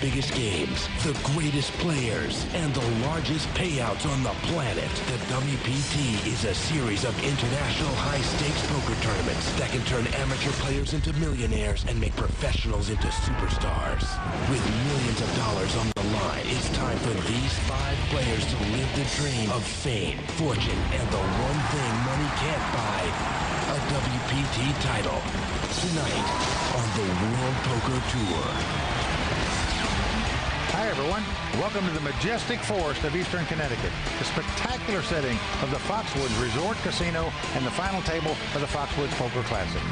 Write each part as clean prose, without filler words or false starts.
biggest games, the greatest players, and the largest payouts on the planet. The WPT is a series of international high-stakes poker tournaments that can turn amateur players into millionaires and make professionals into superstars. With millions of dollars on the line, it's time for these 5 players to live the dream of fame, fortune, and the one thing money can't buy, a WPT title. Tonight on the World Poker Tour. Hi everyone, welcome to the majestic forest of Eastern Connecticut, the spectacular setting of the Foxwoods Resort Casino and the final table of the Foxwoods Poker Classic.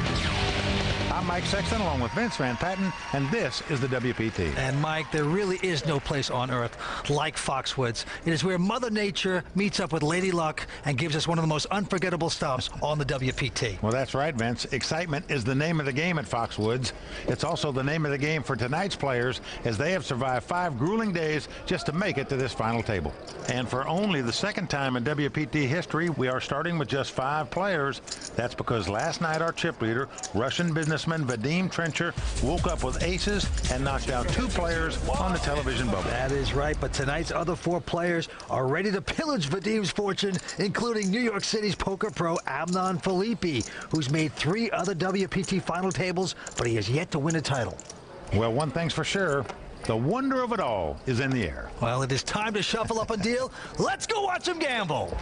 I'm Mike Sexton along with Vince Van Patten, and this is the WPT. And Mike, there really is no place on earth like Foxwoods. It is where Mother Nature meets up with Lady Luck and gives us one of the most unforgettable stops on the WPT. Well, that's right, Vince. Excitement is the name of the game at Foxwoods. It's also the name of the game for tonight's players, as they have survived 5 grueling days just to make it to this final table. And for only the second time in WPT history, we are starting with just 5 players. That's because last night our chip leader, Russian businessman Vadim Trencher, woke up with aces and knocked out 2 players on the television bubble. That is right, but tonight's other 4 players are ready to pillage Vadim's fortune, including New York City's poker pro Amnon Filippi, who's made 3 other WPT final tables, but he has yet to win a title. Well, one thing's for sure. The wonder of it all is in the air. Well, it is time to shuffle up a deal. Let's go watch him gamble.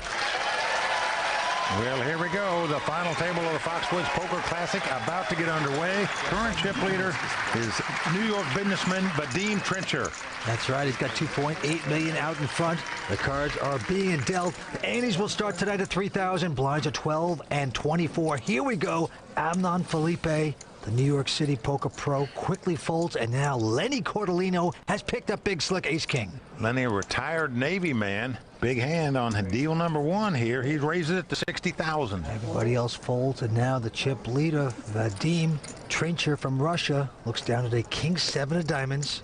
Well, here we go. The final table of the Foxwoods Poker Classic about to get underway. Current chip leader is New York businessman Vadim Trencher. That's right. He's got $2.8 million out in front. The cards are being dealt. The antes will start tonight at 3,000. Blinds are 12 and 24. Here we go. Amnon Filippi, the New York City poker pro, quickly folds, and now Lenny Cordellino has picked up big slick ace-king. Lenny, a retired Navy man. Big hand on deal number 1 here. He raises it to 60,000. Everybody else folds, and now the chip leader, Vadim Trencher from Russia, looks down at a king-7 of diamonds.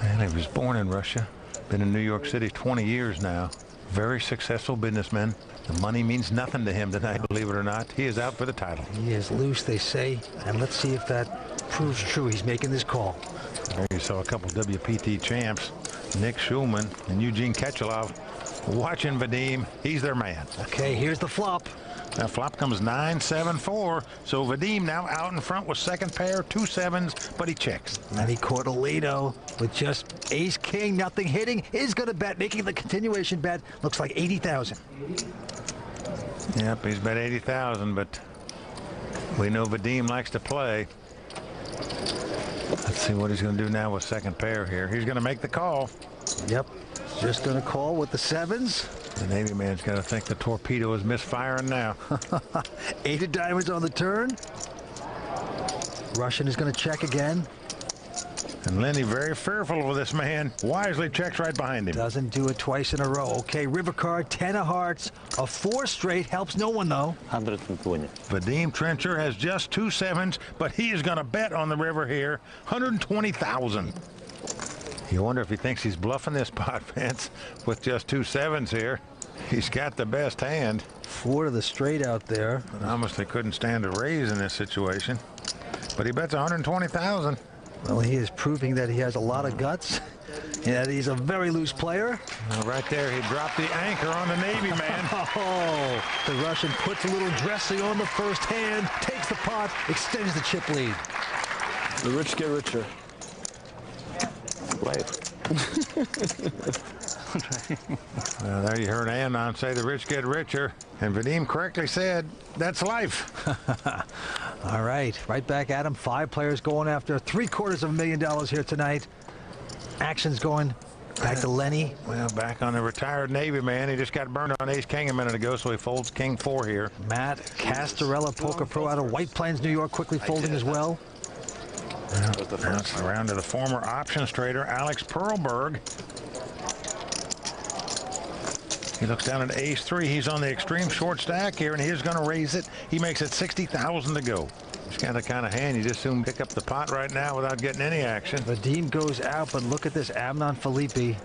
And he was born in Russia. Been in New York City 20 years now. Very successful businessman. The money means nothing to him tonight, believe it or not. He is out for the title. He is loose, they say, and let's see if that proves true. He's making this call. There you saw a couple WPT champs, Nick Schulman and Eugene Ketchelov, watching Vadim. He's their man. Okay, here's the flop. Now flop comes 9-7-4, so Vadim now out in front with second pair, 2 7s, but he checks. Lenny Cordellino with just ace-king, nothing hitting, is going to bet, making the continuation bet. Looks like 80,000. Yep, he's bet 80,000, but we know Vadim likes to play. Let's see what he's going to do now with second pair here. He's going to make the call. Yep, just going to call with the 7s. The Navy man's got to think the torpedo is misfiring now. 8 of diamonds on the turn. Russian is going to check again. And Lenny very fearful of this man. Wisely checks right behind him. Doesn't do it twice in a row. Okay, river card, 10 of hearts. A 4 straight helps no one, though. 120. Vadim Trencher has just 2 7s, but he is going to bet on the river here. 120,000. You wonder if he thinks he's bluffing this pot, Vince, with just 2 7s here. He's got the best hand. 4 to the straight out there. Obviously couldn't stand a raise in this situation. But he bets 120,000. Well, he is proving that he has a lot of guts and that he's a very loose player. Well, right there, he dropped the anchor on the Navy man. Oh, the Russian puts a little dressing on the first hand, takes the pot, extends the chip lead. The rich get richer. Play it. Well, there you heard Amnon say the rich get richer. And Vadim correctly said, that's life. All right, right back at him. 5 players going after $750,000 here tonight. Action's going back to Lenny. Well, back on the retired Navy man. He just got burned on ace-king a minute ago, so he folds king-4 here. Matt Castorella, poker pro out of White Plains, New York, quickly folding as well. Now around to the former options trader, Alex Perlberg. He looks down at ace-3. He's on the extreme short stack here, and he's going to raise it. He makes it 60,000 to go. He's got the kind of hand you just soon pick up the pot right now without getting any action. Vadim goes out, but look at this. Amnon Filippi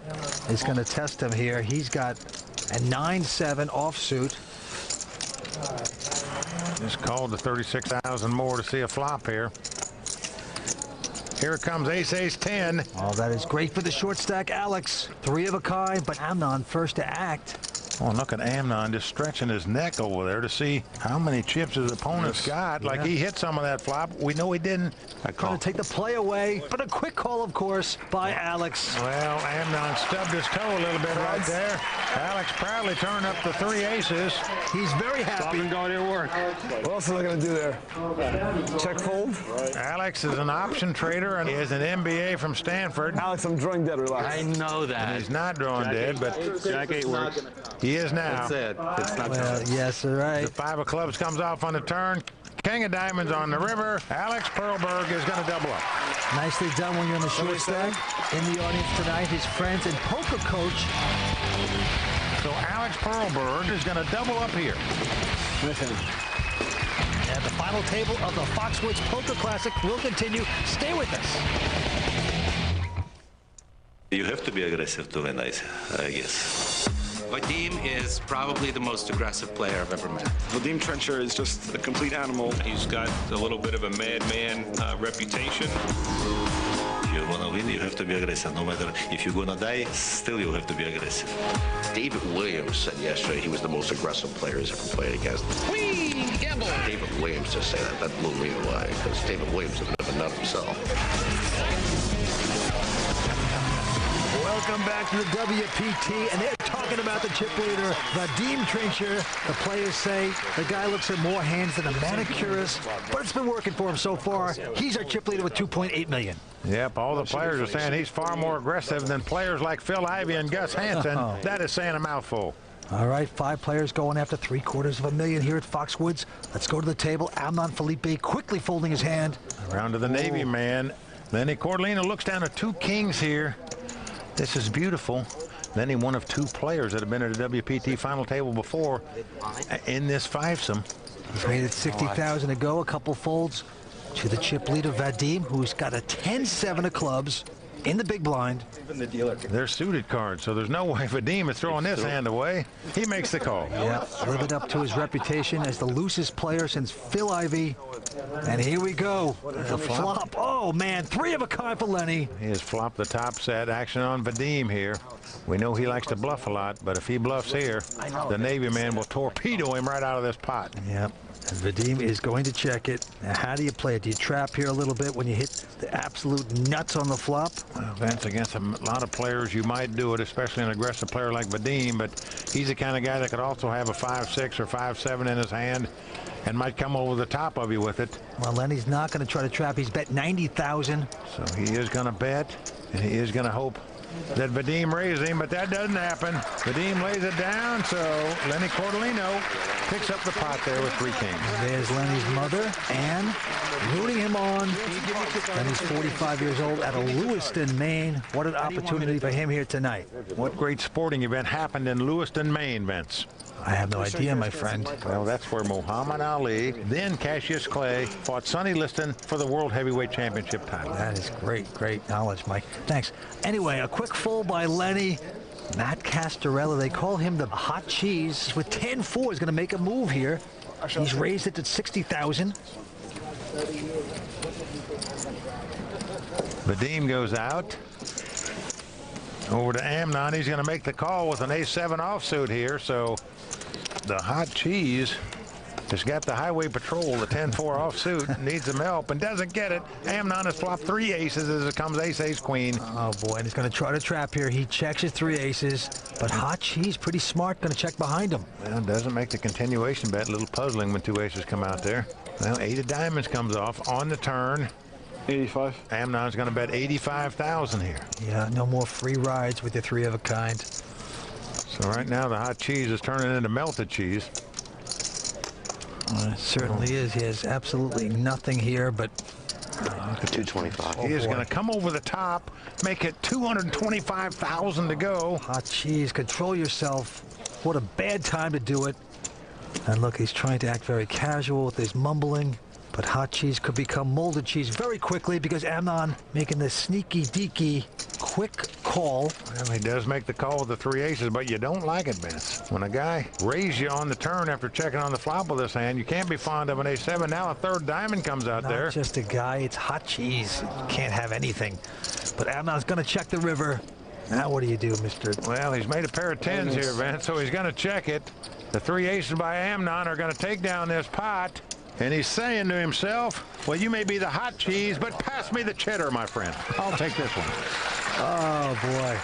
is going to test him here. He's got a 9-7 offsuit. Just called the 36,000 more to see a flop here. Here comes ace 10. Oh, that is great for the short stack, Alex. 3 of a kind, but Amnon first to act. Oh, look at Amnon just stretching his neck over there to see how many chips his opponent's got. Like he hit some of that flop. We know he didn't. Trying to take the play away, but a quick call, of course, by Alex. Well, Amnon stubbed his toe a little bit right there. Alex proudly turned up the 3 aces. He's very happy. Going to work. What else am I going to do there? Check fold? Alex is an option trader and he is an MBA from Stanford. Alex, I'm drawing dead. Relax. I know that. He's not drawing dead, but Jack 8 works. he is now. That's it. It's not Well, yes, all right. The 5 of clubs comes off on the turn. King of diamonds on the river. Alex Perlberg is going to double up. Nicely done when you're on the short stack. In the audience tonight, his friends and poker coach. So Alex Perlberg is going to double up here. At the final table of the Foxwoods Poker Classic will continue. Stay with us. You have to be aggressive to win, I guess. Vadim is probably the most aggressive player I've ever met. Vadim Trencher is just a complete animal. He's got a little bit of a madman reputation. If you want to win, you have to be aggressive. No matter if you're going to die, still you have to be aggressive. David Williams said yesterday he was the most aggressive player he's ever played against. Whee! Gamble! David Williams just say that. That blew me away because David Williams is a bit of a nut himself. Welcome back to the WPT, and they're talking about the chip leader, Vadim Trencher. The players say the guy looks at more hands than a manicurist, but it's been working for him so far. He's our chip leader with $2.8 million. Yep, all the players are saying he's far more aggressive than players like Phil Ivey and Gus Hansen. That is saying a mouthful. All right, 5 players going after $750,000 here at Foxwoods. Let's go to the table. Amnon Felipe quickly folding his hand. Around to the Navy man. Lenny Cordolino looks down at 2 kings here. This is beautiful. Lenny, one of 2 players that have been at a WPT final table before in this fivesome. He's made it 60,000 to go. A couple folds to the chip leader, Vadim, who's got a 10-7 of clubs in the big blind. They're suited cards, so there's no way Vadim is throwing this hand away. He makes the call. Yeah, living up to his reputation as the loosest player since Phil Ivey. And here we go. The flop. Oh, man. 3 of a kind for Lenny. He has flopped the top set. Action on Vadim here. We know he likes to bluff a lot, but if he bluffs here, the Navy man will torpedo him right out of this pot. Yep. And Vadim is going to check it. Now, how do you play it? Do you trap here a little bit when you hit the absolute nuts on the flop? Well, Vince, against a lot of players, you might do it, especially an aggressive player like Vadim, but he's the kind of guy that could also have a 5-6 or 5-7 in his hand and might come over the top of you with it. Well, Lenny's not going to try to trap. He's bet 90,000. So he is going to bet, and he is going to hope that Vadim raises him, but that doesn't happen. Vadim lays it down, so Lenny Cordolino picks up the pot there with 3 kings. There's Lenny's mother, Ann, rooting him on. Lenny's 45 years old out of Lewiston, Maine. What an opportunity for him here tonight. What great sporting event happened in Lewiston, Maine, Vince? I have no idea, my friend. Well, that's where Muhammad Ali, then Cassius Clay, fought Sonny Liston for the World Heavyweight Championship title. That is great, great knowledge, Mike. Thanks. Anyway, a quick fold by Lenny. Matt Castorella, they call him the hot cheese. With 10-4, he's going to make a move here. He's raised it to 60,000. Vadim goes out. Over to Amnon. He's going to make the call with an ace-7 offsuit here, so the hot cheese has got the highway patrol, the 10-4 offsuit, needs some help and doesn't get it. Amnon has flopped 3 aces as it comes ace-queen. Oh, boy, and he's going to try to trap here. He checks his 3 aces, but hot cheese, pretty smart, going to check behind him. Well, doesn't make the continuation bet. A little puzzling when 2 aces come out there. Well, 8 of diamonds comes off on the turn. 85. Amnon's going to bet 85,000 here. Yeah, no more free rides with your 3 of a kind. So right now the hot cheese is turning into melted cheese. It certainly is. He has absolutely nothing here, but 225. He is going to come over the top, make it 225,000 to go. hot cheese, control yourself. What a bad time to do it. And look, he's trying to act very casual with his mumbling. But hot cheese could become molded cheese very quickly because Amnon making this sneaky deaky quick call. Well, he does make the call with the 3 aces, but you don't like it, Vince. When a guy raises you on the turn after checking on the flop with this hand, you can't be fond of an ace-7. Now a third diamond comes out there. Not just a guy, it's hot cheese. You can't have anything. But Amnon's going to check the river. Now what do you do, Mr.? Well, he's made a pair of 10s here, Vince, so he's going to check it. The 3 aces by Amnon are going to take down this pot. And he's saying to himself, well, you may be the hot cheese, but pass me the cheddar, my friend. I'll take this one. Oh, boy.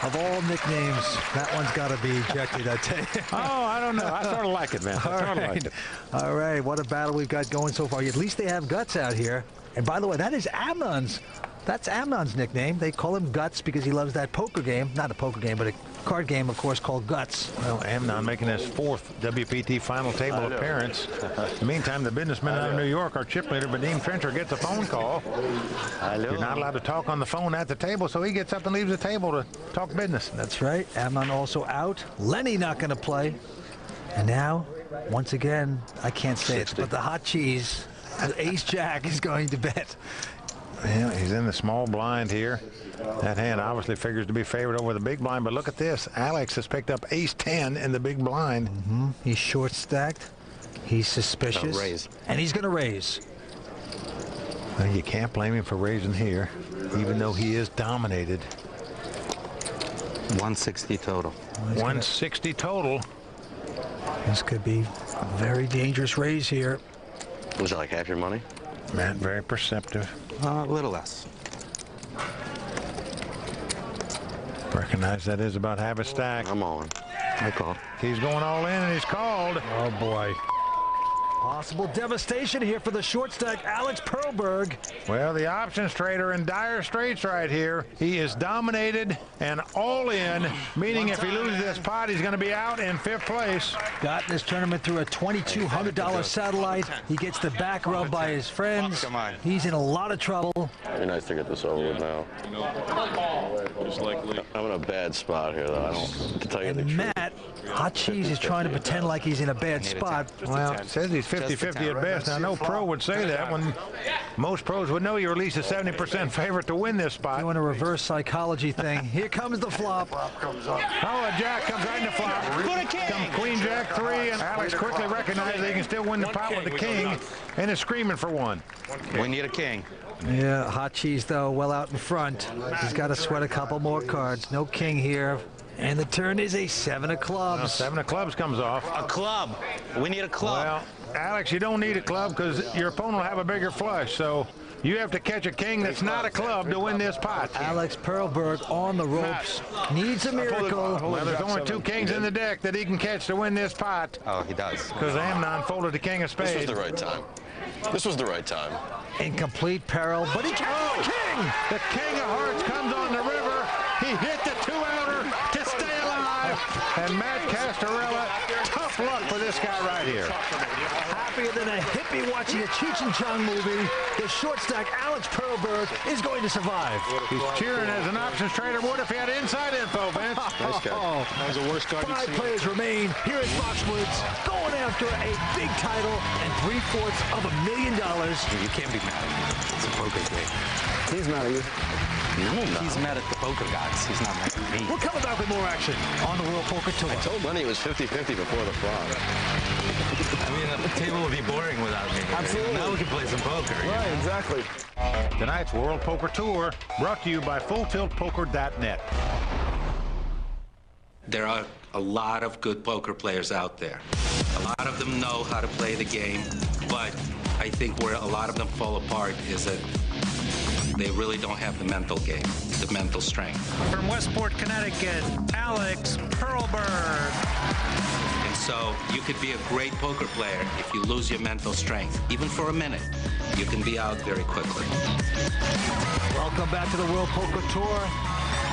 Of all nicknames, that one's got to be ejected, I tell you. Oh, I don't know. I sort of like it, Vince. I sort of like it. All right. What a battle we've got going so far. At least they have Guts out here. And by the way, that is Amnon's. That's Amnon's nickname. They call him Guts because he loves that poker game. Not a poker game, but a card game, of course, called Guts. Well, Amnon making his 4th WPT final table appearance. In the meantime, the businessman out of New York, our chip leader, Vadim Trencher, gets a phone call. You're not allowed to talk on the phone at the table, so he gets up and leaves the table to talk business. That's right. Amnon also out. Lenny not going to play. And now, once again, I can't say it, but the hot cheese, Ace-Jack, is going to bet. Well, he's in the small blind here. That hand obviously figures to be favored over the big blind, but look at this. Alex has picked up ace-10 in the big blind. He's short stacked. He's suspicious. Raise. And he's going to raise. Well, you can't blame him for raising here, even though he is dominated. 160 total. 160 total. This could be a very dangerous raise here. Was it like half your money? Matt, very perceptive. A little less. Recognize that is about half a stack. I'm all in. I called. He's going all in, and he's called. Oh, boy. Possible devastation here for the short stack, Alex Perlberg. Well, the options trader in dire straits right here. He is dominated and all in, meaning if he loses this pot, he's going to be out in 5th place. Got this tournament through a $2,200 satellite. He gets the back rub by his friends. He's in a lot of trouble. It'd be nice to get this over with now. I'm in a bad spot here, though. I don't to tell you the truth. Matt, hot cheese is trying to pretend like he's in a bad spot. Well, it says he's 50-50 at best. Now, no pro would say that when most pros would know you're at least a 70% favorite to win this spot. Doing a reverse psychology thing. Here comes the flop. Oh, a jack comes right in the flop. Comes queen, jack, 3, and Alex quickly recognizes he can still win the pot with the king and is screaming for one. We need a king. Yeah, hot cheese, though, well out in front. He's got to sweat a couple more cards. No king here. And the turn is a 7 of clubs. Well, 7 of clubs comes off. A club. We need a club. Well, Alex, you don't need a club because your opponent will have a bigger flush. So you have to catch a king that's not a club to win this pot. Alex Perlberg on the ropes. Needs a miracle. Well, there's only 2 kings in the deck that he can catch to win this pot. Oh, he does. Because Amnon folded the king of spades. This was the right time. This was the right time. In complete peril, but he catches the king. The king of hearts comes on the river. He hit the 2-outer to stay alive. And Matt Castorella, tough luck for this guy right here. Happier than a hippie watching a Cheech and Chong movie, the short stack Alex Perlberg is going to survive. He's cheering as an options trader would if he had inside info, Vince. Nice guy. That was the worst card you've 5 seen. players remain here at Foxwoods, going after a big title and $750,000. You can't be mad at me. It's a poker game. He's mad at you. He's mad at the poker gods. He's not mad at me. We're coming back with more action on the World Poker Tour. I told Lenny it was 50-50 before the flop. I mean, the table would be boring without me. Absolutely. Now we can play some poker. Right, exactly. Tonight's World Poker Tour brought to you by FullTiltPoker.net. There are a lot of good poker players out there. A lot of them know how to play the game, but I think where a lot of them fall apart is that they really don't have the mental game, the mental strength. From Westport, Connecticut, Alex Perlberg. And so you could be a great poker player if you lose your mental strength. Even for a minute, you can be out very quickly. Welcome back to the World Poker Tour.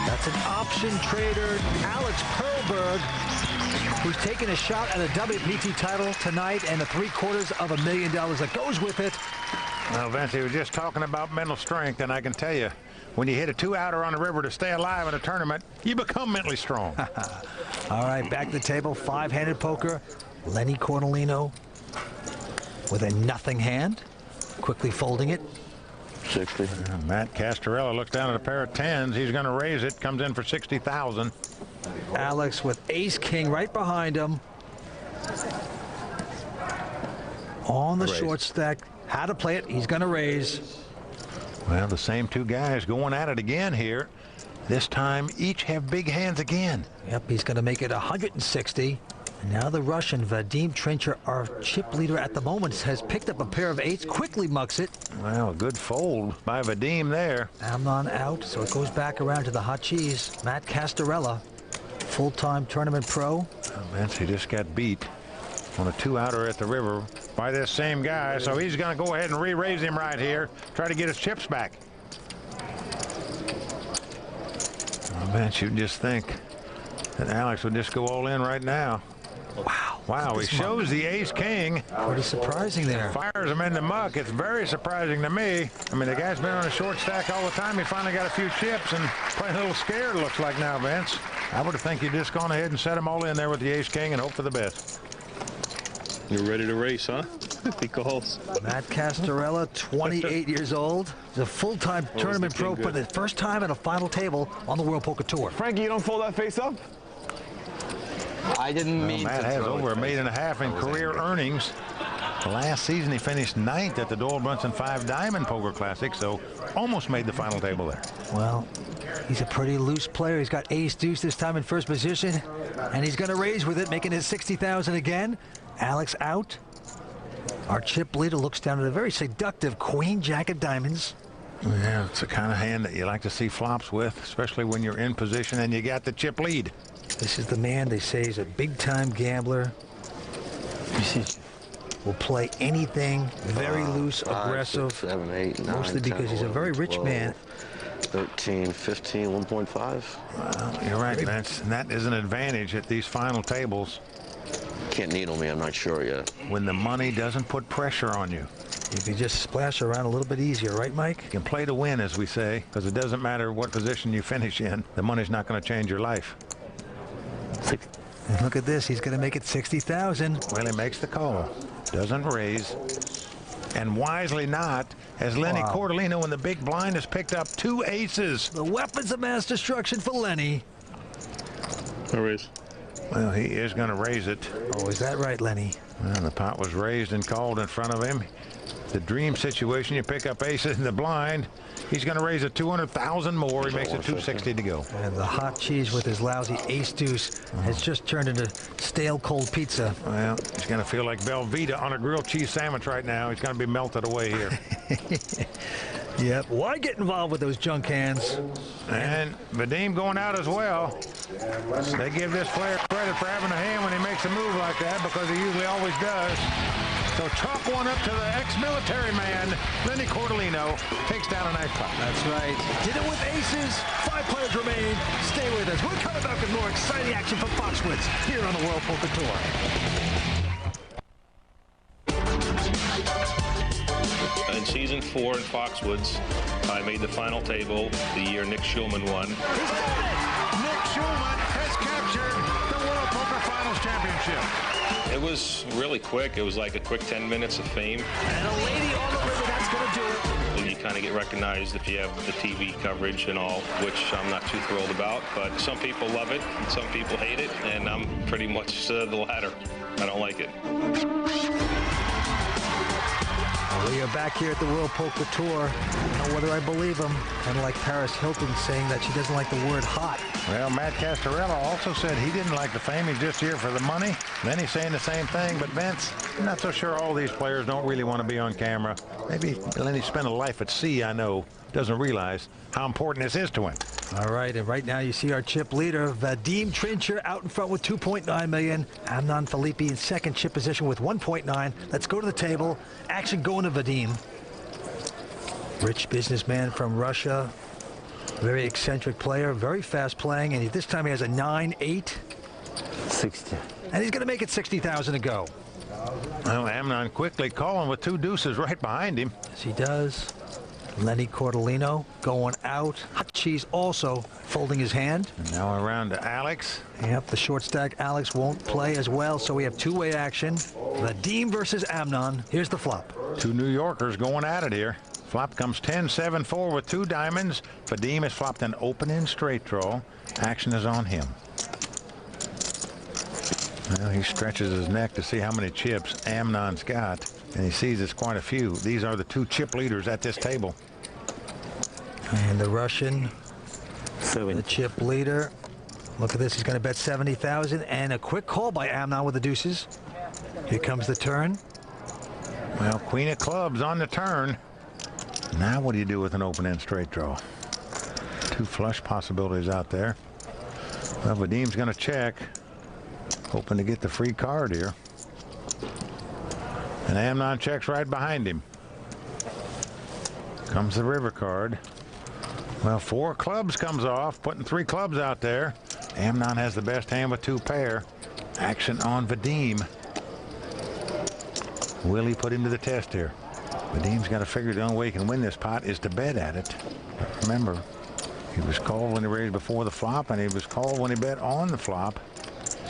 That's an option trader, Alex Perlberg, who's taking a shot at a WPT title tonight and the $750,000 that goes with it. Well, Vince, he was just talking about mental strength, and I can tell you, when you hit a 2-outer on the river to stay alive in a tournament, you become mentally strong. All right, back to the table, 5-handed poker. Lenny Cornelino with a nothing hand. quickly folding it. 60. Matt Castorella looks down at a pair of 10s. He's going to raise it. Comes in for 60,000. Alex with ace-king right behind him. On the short stack. How to play it. He's going to raise. Well, the same two guys going at it again here. This time, each have big hands again. Yep, he's going to make it 160. And now the Russian, Vadim Trincher, our chip leader at the moment, has picked up a pair of 8s, quickly mucks it. Well, a good fold by Vadim there. Amnon out, so it goes back around to the hot cheese. Matt Castorella, full-time tournament pro. Oh, man, he just got beat on a 2-outer at the river by this same guy, so he's going to go ahead and re-raise him right here, try to get his chips back. Oh, man, you'd just think that Alex would just go all in right now. Wow. Wow, he shows the ace-king. Pretty surprising there. Fires him in the muck. It's very surprising to me. I mean, the guy's been on a short stack all the time. He finally got a few chips and playing a little scared, looks like now, Vince. I would have think you'd just gone ahead and set him all in there with the ace-king and hope for the best. You're ready to race, huh? He calls. Matt Castorella, 28 years old. He's a full-time tournament pro for the first time at a final table on the World Poker Tour. Frankie, you don't fold that face up? I didn't mean Matt to has throw over it $1.5 million in career earnings. Last season, he finished 9th at the Doyle Brunson 5 Diamond Poker Classic, so almost made the final table there. Well, he's a pretty loose player. He's got ace-deuce this time in first position, and he's going to raise with it, making it 60,000 again. Alex out. Our chip leader looks down at a very seductive queen jack of diamonds. Yeah, it's the kind of hand that you like to see flops with, especially when you're in position and you got the chip lead. This is the man they say is a big-time gambler. Will play anything, very loose, aggressive. 6, 7, 8, 9, mostly 10, because he's a very 11, rich 12, man. 13, 15, 1.5. Well, you're right, Vince, and that is an advantage at these final tables. Can't needle me, I'm not sure yet. When the money doesn't put pressure on you. You can just splash around a little bit easier, right, Mike? You can play to win, as we say, because it doesn't matter what position you finish in. The money's not going to change your life. And look at this. He's going to make it 60,000. Well, he makes the call. Doesn't raise. And wisely not, as Lenny Cordolino in the big blind has picked up 2 aces. The weapons of mass destruction for Lenny. No raise. Well, he is going to raise it. Oh, is that right, Lenny? Well, the pot was raised and called in front of him. The dream situation, you pick up aces in the blind. He's going to raise it 200,000 more. He makes it 260 to go. And the hot cheese with his lousy ace-deuce has just turned into stale cold pizza. Well, he's going to feel like Velveeta on a grilled cheese sandwich right now. He's going to be melted away here. Yep. Why get involved with those junk hands? And Vadim going out as well. They give this player credit for having a hand when he makes a move like that, because he usually always does. So chalk one up to the ex-military man, Lenny Cordolino, takes down a nice pot. That's right. Did it with aces. 5 players remain. Stay with us. We're coming back with more exciting action from Foxwoods here on the World Poker Tour. In season 4 in Foxwoods, I made the final table the year Nick Schulman won. He's done it! Nick Schulman has captured the World Poker Finals Championship. It was really quick. It was like a quick 10 minutes of fame. And a lady on the river, that's going to do it. And you kind of get recognized if you have the TV coverage and all, which I'm not too thrilled about. But some people love it, and some people hate it, and I'm pretty much the latter. I don't like it. We are back here at the World Poker Tour. I don't know whether I believe him. Kind of like Paris Hilton saying that she doesn't like the word hot. Well, Matt Castorella also said he didn't like the fame. He's just here for the money. Then he's saying the same thing. But Vince, I'm not so sure all these players don't really want to be on camera. Maybe Lenny spent a life at sea, I know. Doesn't realize how important this is to him. All right, and right now you see our chip leader, Vadim Trincher, out in front with 2.9 million. Amnon Felipe in second chip position with 1.9. Let's go to the table. Action going to Vadim. Rich businessman from Russia. Very eccentric player, very fast playing, and this time he has a 9-8. 60. And he's going to make it 60,000 to go. Well, Amnon quickly calling with 2 deuces right behind him. Yes, he does. Lenny Cortolino going out. Hot Cheese also folding his hand. And now around to Alex. Yep, the short stack Alex won't play as well, so we have two-way action. Vadim versus Amnon. Here's the flop. Two New Yorkers going at it here. Flop comes 10-7-4 with two diamonds. Vadim has flopped an open-end straight draw. Action is on him. Well, he stretches his neck to see how many chips Amnon's got, and he sees it's quite a few. These are the two chip leaders at this table. And the Russian, the chip leader. Look at this. He's going to bet 70,000, and a quick call by Amnon with the deuces. Here comes the turn. Well, queen of clubs on the turn. Now what do you do with an open-end straight draw? Two flush possibilities out there. Well, Vadim's going to check, hoping to get the free card here. And Amnon checks right behind him. Comes the river card. Well, four clubs comes off, putting three clubs out there. Amnon has the best hand with two pair. Action on Vadim. Will he put him to the test here? Vadim's got to figure the only way he can win this pot is to bet at it. But remember, he was called when he raised before the flop, and he was called when he bet on the flop.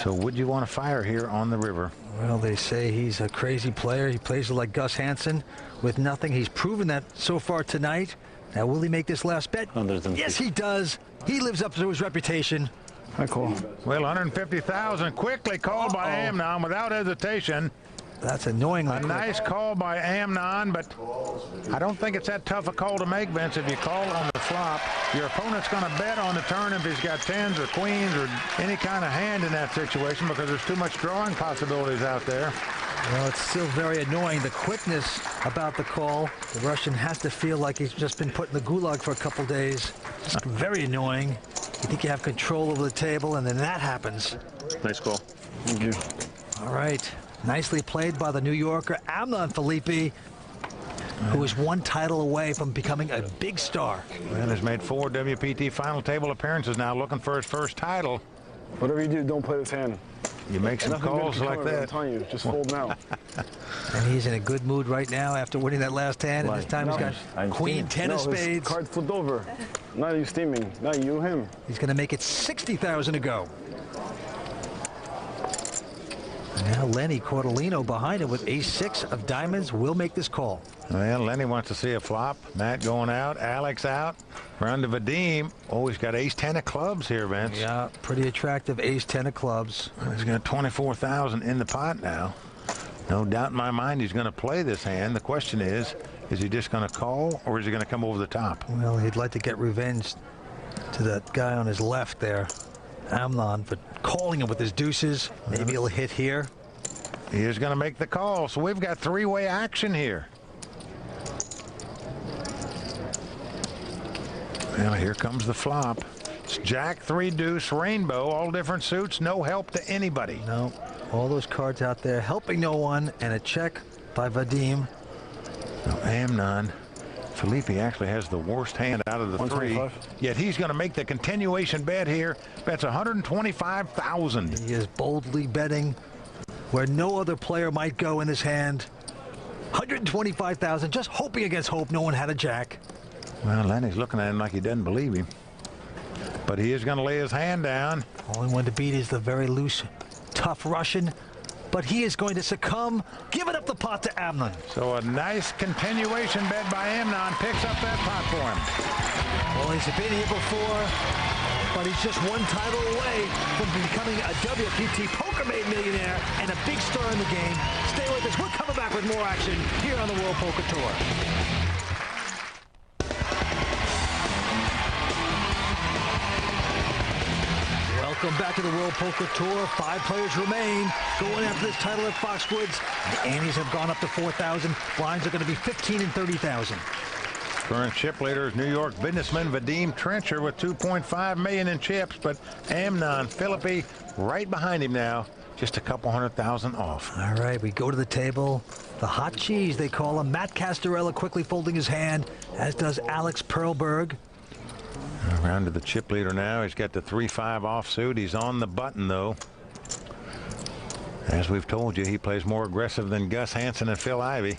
So would you want to fire here on the river? Well, they say he's a crazy player. He plays like Gus Hansen with nothing. He's proven that so far tonight. Now, will he make this last bet? Yes, he does. He lives up to his reputation. Hi, call. Well, 150,000 quickly called by Amnon without hesitation. That's annoying. A nice call by Amnon, but I don't think it's that tough a call to make, Vince. If you call on the flop, your opponent's going to bet on the turn if he's got tens or queens or any kind of hand in that situation, because there's too much drawing possibilities out there. Well, it's still very annoying. The quickness about the call. The Russian has to feel like he's just been put in the gulag for a couple days. Just very annoying. You think you have control over the table, and then that happens. Nice call. Thank you. All right. Nicely played by the New Yorker, Amnon Felipe, who is one title away from becoming a big star. And has made 4 WPT final table appearances now, looking for his first title. Whatever you do, don't play this hand. You make some calls like that. I'm telling you, just fold now. And he's in a good mood right now after winning that last hand. And this time he's got queen, 10 of spades. Card flipped over. Not you steaming. Not you, him. He's going to make it 60,000 to go. Now Lenny Cortolino behind him with ace-6 of diamonds will make this call. Well, Lenny wants to see a flop. Matt going out. Alex out. Round to Vadim. Oh, he's got ace-10 of clubs here, Vince. Yeah, pretty attractive ace-10 of clubs. He's got 24,000 in the pot now. No doubt in my mind he's going to play this hand. The question is he just going to call, or is he going to come over the top? Well, he'd like to get revenge to that guy on his left there, Amnon, for calling him with his deuces. Maybe he'll hit here. He is going to make the call, so we've got three-way action here. Well, here comes the flop. It's Jack, 3 deuce, rainbow, all different suits, no help to anybody. No, all those cards out there helping no one, and a check by Vadim. Now, Amnon Felipe actually has the worst hand out of the 3, yet he's going to make the continuation bet here. Bets 125,000. He is boldly betting where no other player might go in this hand. 125,000, just hoping against hope no one had a jack. Well, Lenny's looking at him like he doesn't believe him. But he is going to lay his hand down. Only one to beat is the very loose, tough Russian. But he is going to succumb, giving up the pot to Amnon. So a nice continuation bet by Amnon picks up that pot for him. Well, he's been here before, but he's just one title away from becoming a WPT poker-made millionaire and a big star in the game. Stay with us. We're coming back with more action here on the World Poker Tour. Welcome back to the World Poker Tour. 5 players remain going after this title at Foxwoods. The antes have gone up to 4,000. Blinds are going to be 15 and 30,000. Current chip leader is New York businessman Vadim Trencher with 2.5 million in chips, but Amnon Felipe right behind him now, just a couple 100,000 off. All right, we go to the table. The hot cheese, they call him. Matt Castorella quickly folding his hand, as does Alex Perlberg. Around to the chip leader now. He's got the 3-5 offsuit. He's on the button, though. As we've told you, he plays more aggressive than Gus Hansen and Phil Ivey.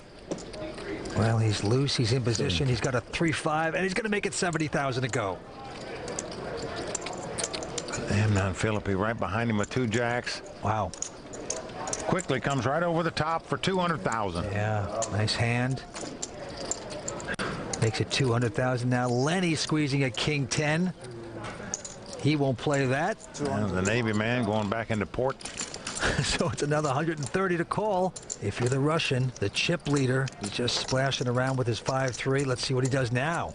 Well, he's loose. He's in position. He's got a 3-5, and he's going to make it 70,000 to go. Amnon Philippi right behind him with 2 jacks. Wow. Quickly comes right over the top for 200,000. Yeah, nice hand. Makes it 200,000 now. Lenny squeezing a king 10. He won't play that. And the Navy man going back into port. So it's another 130 to call. If you're the Russian, the chip leader, he's just splashing around with his 5-3. Let's see what he does now.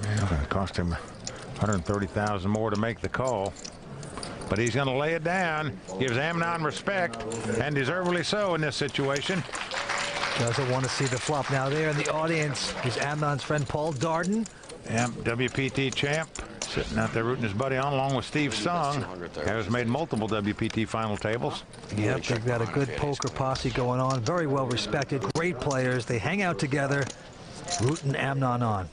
Yeah, it cost him 130,000 more to make the call. But he's going to lay it down. Gives Amnon respect, and deservedly so in this situation. Doesn't want to see the flop. Now there in the audience is Amnon's friend Paul Darden. Yeah, WPT champ. Sitting out there rooting his buddy on along with Steve Sung. Has made multiple WPT final tables. Yep, they've got a good poker posse going on. Very well respected. Great players. They hang out together, rooting Amnon on.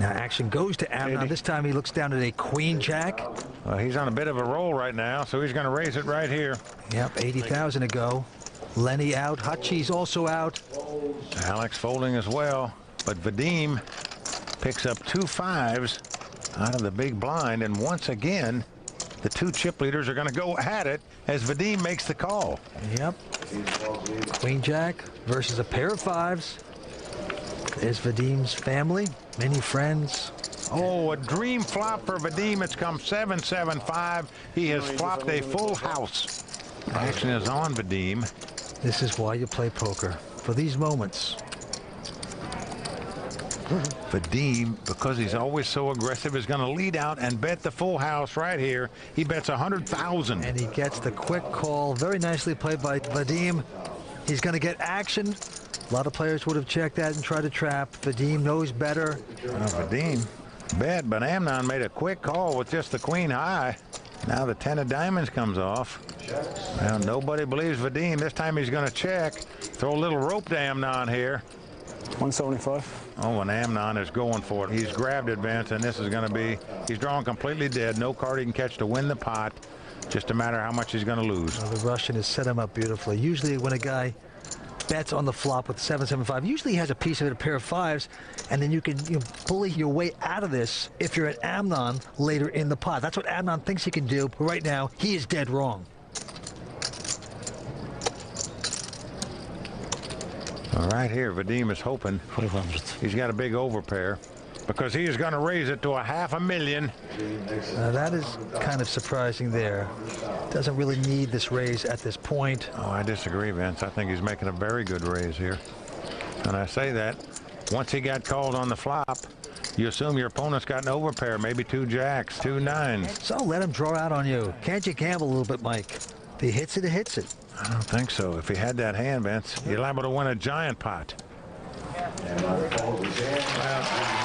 Now action goes to Amnon. This time he looks down at a queen jack. Well, he's on a bit of a roll right now, so he's going to raise it right here. Yep, 80,000 to go. Lenny out. Hutchie's also out. Alex folding as well. But Vadim picks up 2 5s out of the big blind. And once again, the 2 chip leaders are going to go at it as Vadim makes the call. Yep. Queen jack versus a pair of 5s. There's Vadim's family, many friends. Oh, a dream flop for Vadim. It's come 7-7-5. He has flopped a full house. Action is on Vadim. This is why you play poker, for these moments. Vadim, because he's always so aggressive, is going to lead out and bet the full house right here. He bets 100,000. And he gets the quick call. Very nicely played by Vadim. He's going to get action. A lot of players would have checked that and tried to trap. Vadim knows better. Vadim bet, but Amnon made a quick call with just the queen high. Now the 10 of diamonds comes off. Well, nobody believes Vadim. This time he's going to check. Throw a little rope to Amnon here. 175. Oh, and Amnon is going for it. He's grabbed advance, and this is going to be, he's drawing completely dead. No card he can catch to win the pot. Just a matter of how much he's going to lose. Well, the Russian has set him up beautifully. Usually when a guy bets on the flop with 7-7-5, usually he has a piece of it, a pair of 5s, and then you can bully your way out of this if you're at Amnon later in the pot. That's what Amnon thinks he can do. But right now, he is dead wrong. All right, here, Vadim is hoping. 500. He's got a big overpair because he is going to raise it to $500,000. That is kind of surprising there. Doesn't really need this raise at this point. Oh, I disagree, Vince. I think he's making a very good raise here. And I say that once he got called on the flop, you assume your opponent's got an overpair, maybe 2 jacks, 2 9s. So let him draw out on you. Can't you gamble a little bit, Mike? If he hits it, he hits it. I don't think so. If he had that hand, Vince, you're liable to win a giant pot. Well,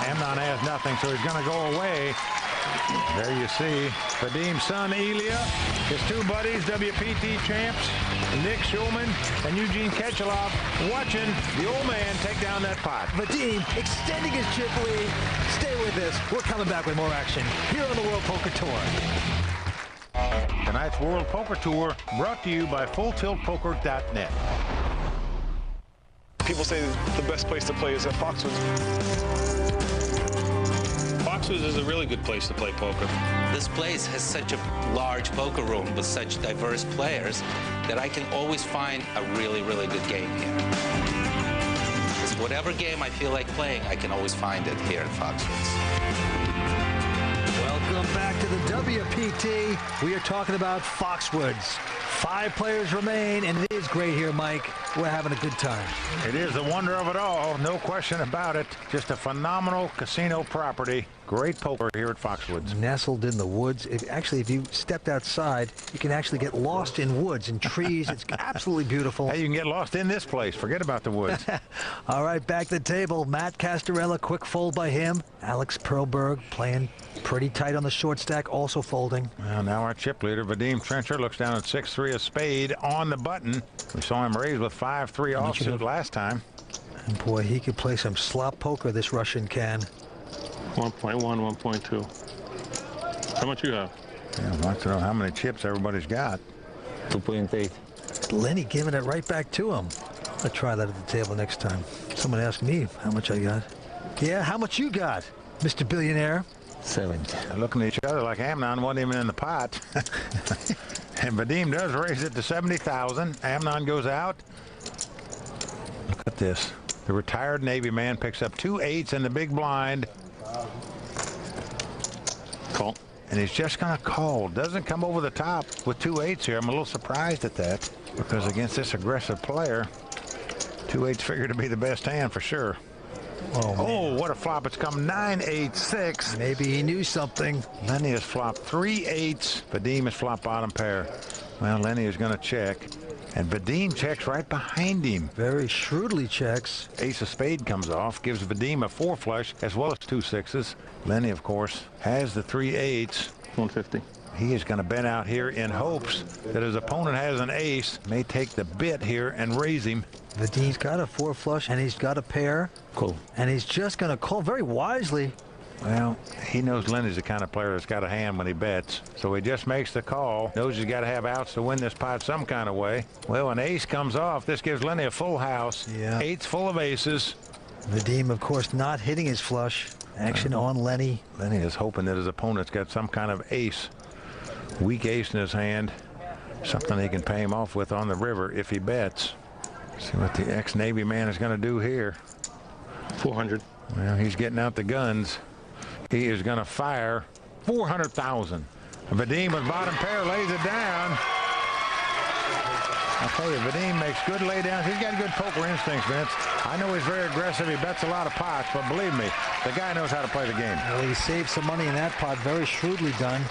Amnon has nothing, so he's going to go away. There you see Vadim's son, Ilya, his 2 buddies, WPT champs, Nick Schulman and Eugene Ketchelov, watching the old man take down that pot. Vadim extending his chip lead. Stay with us. We're coming back with more action here on the World Poker Tour. Tonight's World Poker Tour brought to you by FullTiltPoker.net. People say the best place to play is at Foxwoods. Foxwoods is a really good place to play poker. This place has such a large poker room with such diverse players that I can always find a really, really good game here. So whatever game I feel like playing, I can always find it here at Foxwoods. Welcome back to the WPT. We are talking about Foxwoods. 5 players remain, and it is great here, Mike. We're having a good time. It is the wonder of it all, no question about it. Just a phenomenal casino property. Great poker here at Foxwoods. Nestled in the woods. If you stepped outside, you can actually get lost in woods and trees. It's absolutely beautiful. Hey, you can get lost in this place. Forget about the woods. All right, back to the table. Matt Castorella, quick fold by him. Alex Perlberg playing pretty tight on the short stack, also folding. Well, now our chip leader, Vadim Trencher, looks down at 6-3 a spade on the button. We saw him raise with 5-3 offsuit last time. And boy, he could play some slop poker, this Russian can. 1.1, 1.2. How much you have? Yeah, wants to know how many chips everybody's got. 2.8. Lenny giving it right back to him. I'll try that at the table next time. Someone asked me how much I got. Yeah, how much you got, Mr. Billionaire? 70. They're looking at each other like Amnon wasn't even in the pot. And Vadim does raise it to 70,000. Amnon goes out. Look at this. The retired Navy man picks up 2 8s in the big blind. Call. And he's just going to call. Doesn't come over the top with 2 8s here. I'm a little surprised at that because against this aggressive player, 2 8s figure to be the best hand for sure. Oh, what a flop. It's come 9 8 6. Maybe he knew something. Lenny has flopped 3 8s. Vadim has flopped bottom pair. Well, Lenny is going to check. And Vadim checks right behind him. Very shrewdly checks. Ace of spade comes off, gives Vadim a 4 flush as well as 2 6s. Lenny, of course, has the 3 8s. 150. He is going to bet out here in hopes that his opponent has an ace, may take the bit here and raise him. Vadim's got a 4 flush and he's got a pair. Cool. And he's just going to call very wisely. Well, he knows Lenny's the kind of player that's got a hand when he bets. So he just makes the call. Knows he's got to have outs to win this pot some kind of way. Well, an ace comes off. This gives Lenny a full house. Yeah. 8's full of aces. Vadim, of course, not hitting his flush. Action on Lenny. Lenny is hoping that his opponent's got some kind of ace. Weak ace in his hand. Something he can pay him off with on the river if he bets. See what the ex-Navy man is going to do here. 400. Well, he's getting out the guns. He is going to fire 400,000. Vadim with bottom pair lays it down. I'll tell you, Vadim makes good laydowns. He's got good poker instincts, Vince. I know he's very aggressive. He bets a lot of pots, but believe me, the guy knows how to play the game. Well, he saved some money in that pot. Very shrewdly done.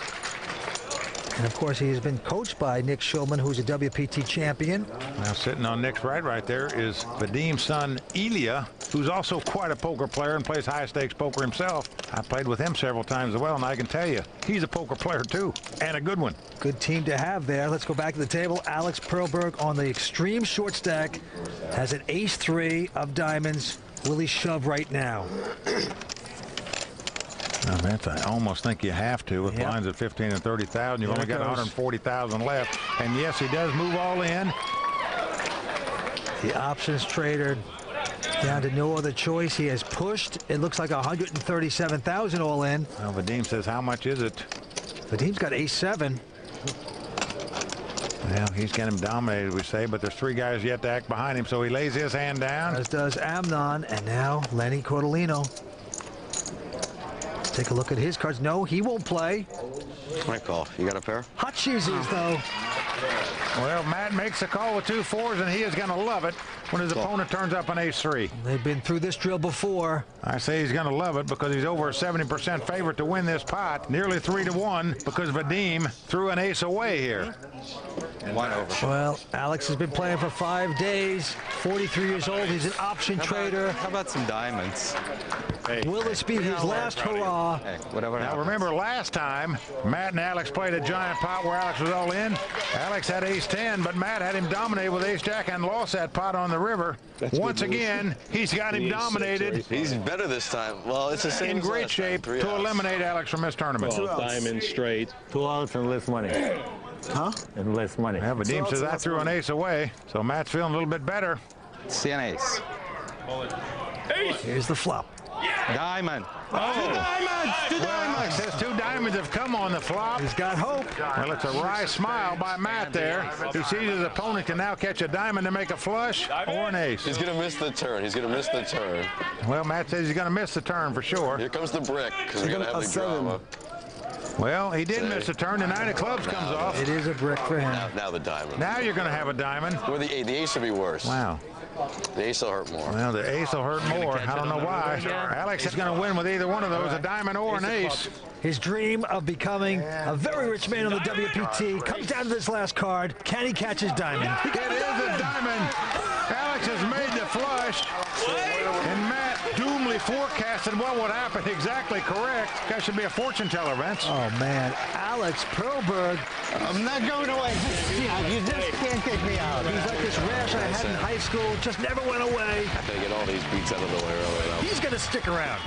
And, of course, he has been coached by Nick Schulman, who's a WPT champion. Now, sitting on Nick's right there is Vadim's son, Ilya, who's also quite a poker player and plays high-stakes poker himself. I played with him several times as well, and I can tell you, he's a poker player, too, and a good one. Good team to have there. Let's go back to the table. Alex Perlberg on the extreme short stack has an ace-3 of diamonds. Will he shove right now? Now, Vince, I almost think you have to with blinds at 15 and 30,000. You've only got 140,000 left. And yes, he does move all in. The options trader down to no other choice. He has pushed. It looks like 137,000 all in. Well, Vadim says, how much is it? Vadim's got ace-7. Well, he's got him dominated, we say, but there's 3 guys yet to act behind him, so he lays his hand down. As does Amnon, and now Lenny Cordolino. Take a look at his cards. No, he won't play. My call. You got a pair? Hot chooses, though. Well, Matt makes a call with 2 4s, and he is going to love it when his opponent turns up an ace-3. They've been through this drill before. I say he's going to love it because he's over a 70% favorite to win this pot. Nearly 3-1 because Vadim threw an ace away here. One over. Well, Alex has been playing for 5 days. 43 years old. He's an option trader. How about some diamonds? Hey. Will this be his last hurrah? Hey, whatever Now, happens. remember last time, Matt and Alex played a giant pot where Alex was all in. Alex had ace-10, but Matt had him dominated with ace-jack and lost that pot on the river. Once again, he's got him dominated. He's better this time. Well, it's the same In great shape to eliminate Alex from this tournament. Diamond straight. 2 outs and less money. Huh? And less money. Yeah, Vadim says I threw an ace away, so Matt's feeling a little bit better. See an ace. Here's the flop. Diamond. Oh. 2 diamonds. 2 diamonds. Says 2 diamonds have come on the flop. He's got hope. Well, it's a wry smile by Matt there, who sees his opponent can now catch a diamond to make a flush or an ace. He's going to miss the turn. He's going to miss the turn. Well, Matt says he's going to miss the turn for sure. Here comes the brick because we're going to have the drama. Well, he did miss the turn. The 9 of clubs comes off. It is a brick for him. Now the diamond. Now you're going to have a diamond. Or the ace will be worse. Wow. The ace will hurt more. Well, the ace will hurt more. I don't know why. Alex is going to win with either one of those, a diamond or an ace. His dream of becoming a very rich man on the WPT comes down to this last card. Can he catch his diamond? It is a diamond. Alex has made the flush. And Matt doomly forecasted what would happen. Exactly correct. Guy should be a fortune teller, Vince. Oh, man. Alex Perlberg. I'm not going away. You just can't kick me out. He's like this rash I had in high school. Just never went away. I gotta get all these beats out of the way early though. He's going to stick around.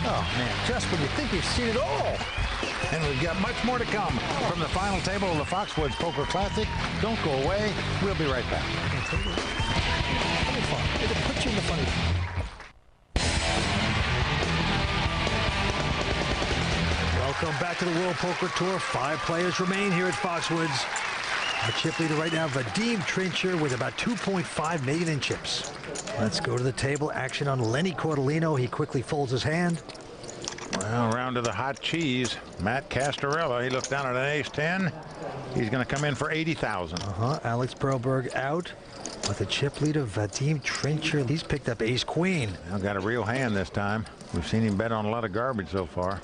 Oh, man. Just when you think you've seen it all. And we've got much more to come from the final table of the Foxwoods Poker Classic. Don't go away. We'll be right back. fun. It'll put you in the funny. Welcome back to the World Poker Tour. 5 players remain here at Foxwoods. Our chip leader right now, Vadim Trincher, with about 2.5 million in chips. Let's go to the table. Action on Lenny Cordolino. He quickly folds his hand. Well, round to the hot cheese. Matt Castorella. He looks down at an ace-10. He's going to come in for 80,000. Alex Perlberg out with the chip leader, Vadim Trincher. He's picked up ace-queen. Now got a real hand this time. We've seen him bet on a lot of garbage so far.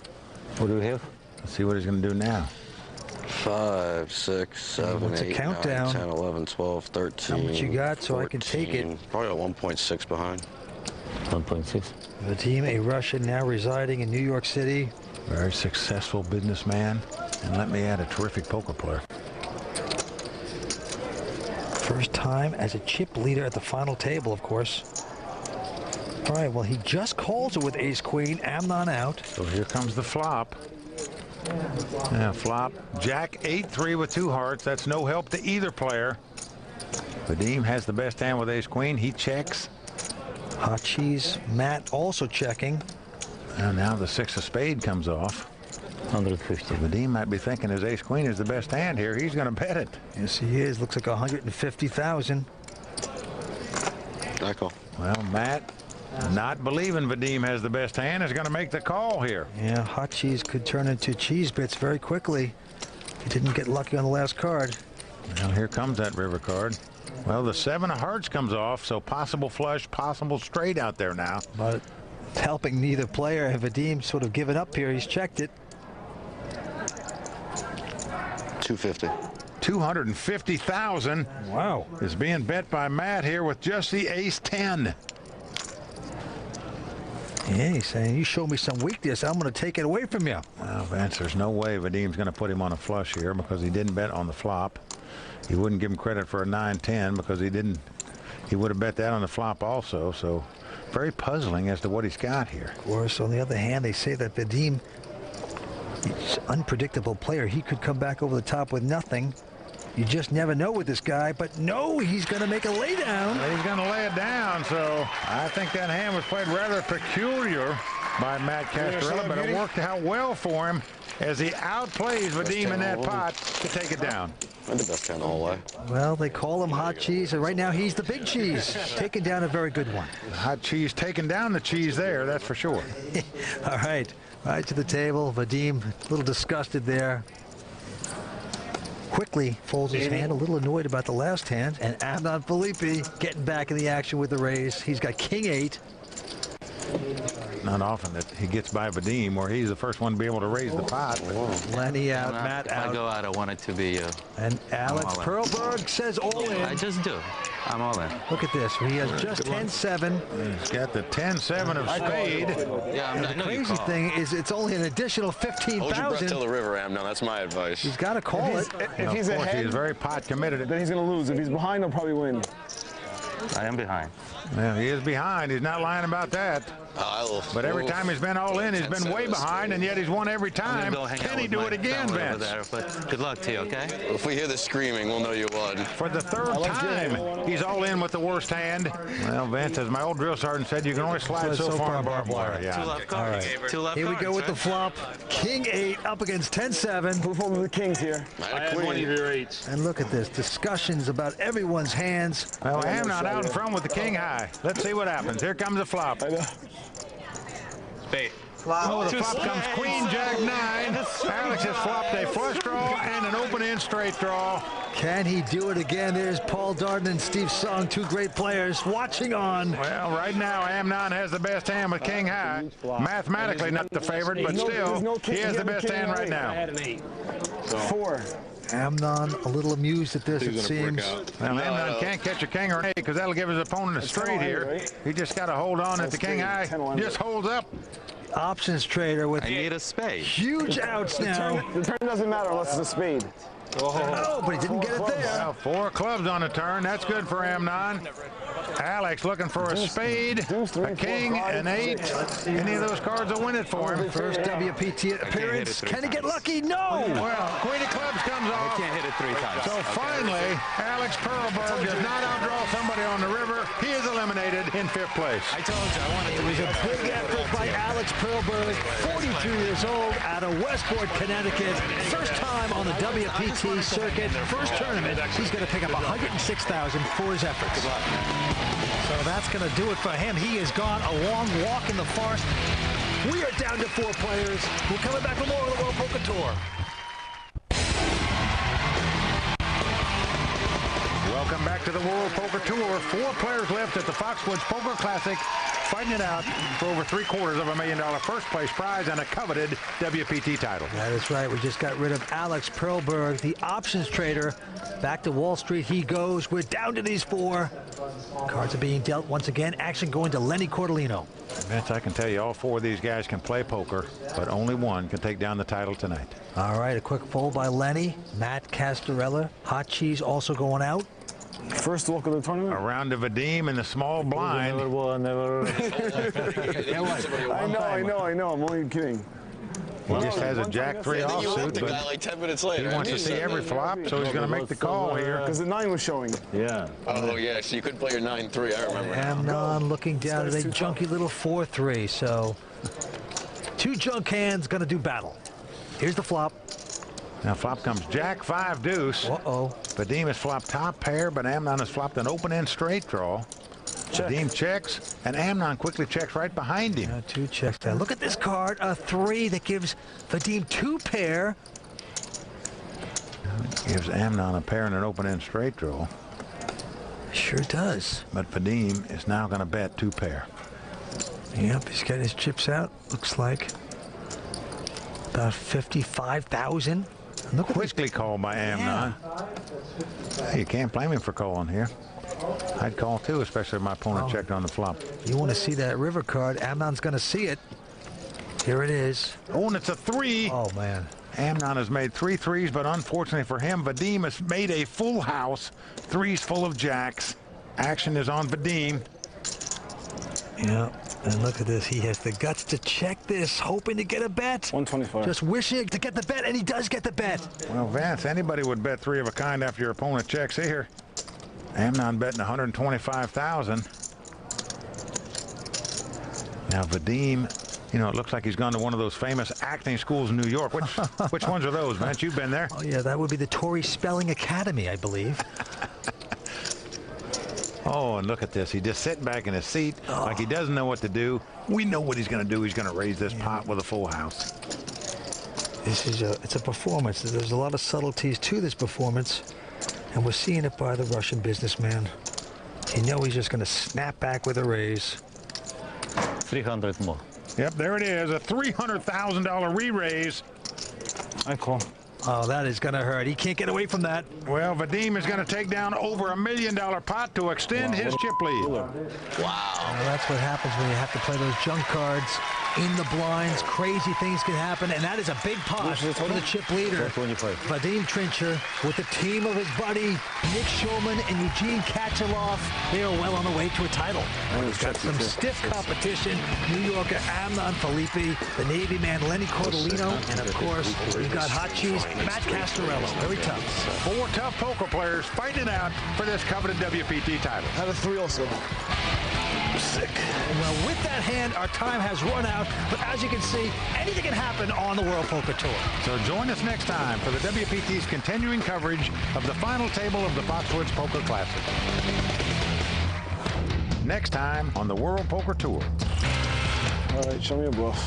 What do we have? Let's see what he's going to do now. 5, 6, 7, 8, 9, 10, 11, 12, 13. How much you got so 14, I can take it? Probably a 1.6 behind. 1.6. Vadim, a Russian now residing in New York City. Very successful businessman. And let me add, a terrific poker player. First time as a chip leader at the final table, of course. All right, well, he just calls it with ace-queen. Amnon out. So here comes the flop. Yeah, flop. Jack 8-3 with 2 hearts. That's no help to either player. Vadim has the best hand with ace-queen. He checks. Hot cheese. Matt also checking. And now the 6 of spade comes off. 150. Vadim might be thinking his ace-queen is the best hand here. He's going to bet it. Yes, he is. Looks like 150,000. I call. Well, Matt, not believing Vadim has the best hand, is going to make the call here. Yeah, hot cheese could turn into cheese bits very quickly. He didn't get lucky on the last card. Well, here comes that river card. Well, the 7 of hearts comes off, so possible flush, possible straight out there now. But it's helping neither player. And Vadim sort of given up here. He's checked it. 250. 250,000. Wow. Is being bet by Matt here with just the ace-10. Yeah, he's saying, you show me some weakness, I'm going to take it away from you. Well, Vance, there's no way Vadim's going to put him on a flush here because he didn't bet on the flop. He wouldn't give him credit for a 9-10 because he didn't. He would have bet that on the flop also. So very puzzling as to what he's got here. Of course, on the other hand, they say that Vadim, he's an unpredictable player. He could come back over the top with nothing. You just never know with this guy, but no, he's going to make a lay down. He's going to lay it down, so I think that hand was played rather peculiar by Matt Castorella, but it worked out well for him as he outplays Vadim in that pot to take it down. I did best hand the whole way. Well, they call him hot cheese, and right now he's the big cheese, taking down a very good one. Hot cheese taking down the cheese there, that's for sure. All right, right to the table. Vadim, a little disgusted there. Quickly folds his hand, a little annoyed about the last hand, and Amnon Felipe getting back in the action with the raise. He's got king 8. Not often that he gets by Vadim where he's the first one to be able to raise the pot. Lenny out, Matt out. I go out, I want it to be and Alex Perlberg says all in. I just do. I'm all in. Look at this. He has just 10-7. He's got the 10-7 of spade. Yeah, the crazy thing is it's only an additional 15,000. Hold your breath till the river, Amnon. That's my advice. He's got to call it. If he's ahead, he's very pot committed. then he's going to lose. If he's behind, he'll probably win. I am behind. Well, he is behind. He's not lying about that. But every time he's been all in, he's been way behind, and yet he's won every time. Can he do it again, Vince? But good luck to you, okay? If we hear the screaming, we'll know you won. For the 3rd time, he's all in with the worst hand. Well, Vince, as my old drill sergeant said, you can only slide so far in barbed wire. Yeah. 2 left cards. All right. 2 left Here we cards, go with the flop. King 8 up against 10-7. Who's one of the kings here? I had one of your 8s. And look at this. Discussions about everyone's hands. Well, I'm not out in front with the king high. Let's see what happens. Here comes the flop. Spade. Oh, the flop comes queen, jack 9. Alex has flopped a flush draw and an open-end straight draw. Can he do it again? There's Paul Darden and Steve Sung, 2 great players, watching on. Well, right now, Amnon has the best hand with king high. Mathematically not the favorite, but still, he has the best hand right now. 4. Amnon a little amused at this, it seems. Well, Amnon can't catch a king or an 8 because that'll give his opponent a straight here. He just got to hold on at the king high. Just holds up. Options trader with I need a spade. Huge outs now. The turn doesn't matter unless it's a spade. Oh, but he didn't get it there. Well, 4 clubs on the turn. That's good for Amnon. Alex looking for a spade, a king, an 8. Any of those cards will win it for him. First WPT appearance. Can he get lucky? No! Well, Queen of Clubs comes off. Can't hit it 3 times. So finally, Alex Perlberg does not outdraw somebody on the river. He is eliminated in 5th place. I told you, I wanted to It was a big effort by Alex Perlberg, 42 years old, out of Westport, Connecticut. First time on the WPT circuit, first tournament. He's going to pick up $106,000 for his efforts. So that's going to do it for him. He has gone a long walk in the forest. We are down to 4 players. We're coming back for more of the World Poker Tour. Welcome back to the World Poker Tour. 4 players left at the Foxwoods Poker Classic, fighting it out for over $750,000 first place prize and a coveted WPT title. That is right. We just got rid of Alex Perlberg, the options trader. Back to Wall Street he goes. We're down to these 4. Cards are being dealt once again. Action going to Lenny Cordolino. Vince, I can tell you all 4 of these guys can play poker, but only one can take down the title tonight. All right, a quick fold by Lenny. Matt Castorella. Hot Cheese also going out. First walk of the tournament. Around to Vadim in the small blind. I know. I'm only kidding. He just has a Jack-3 offsuit, but like 10 minutes later. he wants to see every flop, so he's going to make the call here. Because the 9 was showing. Yeah. Oh, yeah, so you couldn't play your 9-3, I remember. Amnon looking down at a junky little 4-3, so 2 junk hands going to do battle. Here's the flop. Now flop comes Jack-5 deuce. Uh-oh. Vadim has flopped top pair, but Amnon has flopped an open-end straight draw. Vadim checks, and Amnon quickly checks right behind him. 2 checks down. Look at this card, a 3 that gives Vadim 2 pair. Gives Amnon a pair and an open-end straight draw. Sure does. But Vadim is now going to bet 2 pair. Yep, he's got his chips out, looks like. About 55,000. Quickly called by Amnon. Yeah. Hey, you can't blame him for calling here. I'd call too, especially if my opponent checked on the flop. You want to see that river card. Amnon's going to see it. Here it is. Oh, and it's a 3. Oh, man. Amnon has made 3 threes, but unfortunately for him, Vadim has made a full house. 3s full of jacks. Action is on Vadim. Yeah, and look at this. He has the guts to check this, hoping to get a bet. 125. Just wishing to get the bet, and he does get the bet. Well, Vance, anybody would bet 3 of a kind after your opponent checks here. Amnon betting 125,000. Now Vadim, you know, it looks like he's gone to one of those famous acting schools in New York. Which ones are those, Vance? You've been there. Oh, yeah, that would be the Tori Spelling Academy, I believe. Oh, and look at this. He's just sitting back in his seat like he doesn't know what to do. We know what he's going to do. He's going to raise this pot with a full house. This is it's a performance. There's a lot of subtleties to this performance, and we're seeing it by the Russian businessman. You know he's just going to snap back with a raise. 300 more. Yep, there it is. A $300,000 re-raise. I call. Oh, that is going to hurt. He can't get away from that. Well, Vadim is going to take down over $1 million pot to extend his chip lead. Wow. Well, that's what happens when you have to play those junk cards in the blinds. Crazy things can happen, and that is a big pot for the chip leader. Vadim Trincher with the team of his buddy Nick Schulman and Eugene Kachaloff. They are well on the way to a title. He's got some stiff competition. New Yorker Amnon Felipe, the Navy man Lenny Cordolino, and of course, we've got Hot Cheese Matt Castorella. Very tough. 4 tough poker players fighting out for this coveted WPT title. Had a 3 also. Sick. Well, with that hand, our time has run out. But as you can see, anything can happen on the World Poker Tour. So join us next time for the WPT's continuing coverage of the final table of the Foxwoods Poker Classic. Next time on the World Poker Tour. All right, show me a bluff.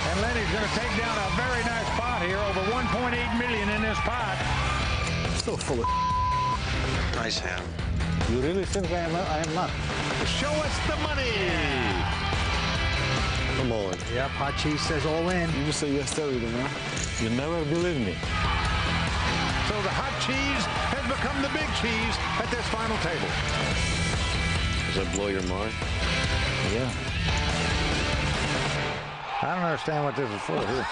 And Lenny's going to take down a very nice pot here, over $1.8 million in this pot. Still full of Nice hand. You really think I am not? Show us the money. Come on. Yep, Hot Cheese says all in. You just say yes to everything, huh? You never believe me. So the Hot Cheese has become the big cheese at this final table. Does that blow your mind? Yeah. I don't understand what this is for here.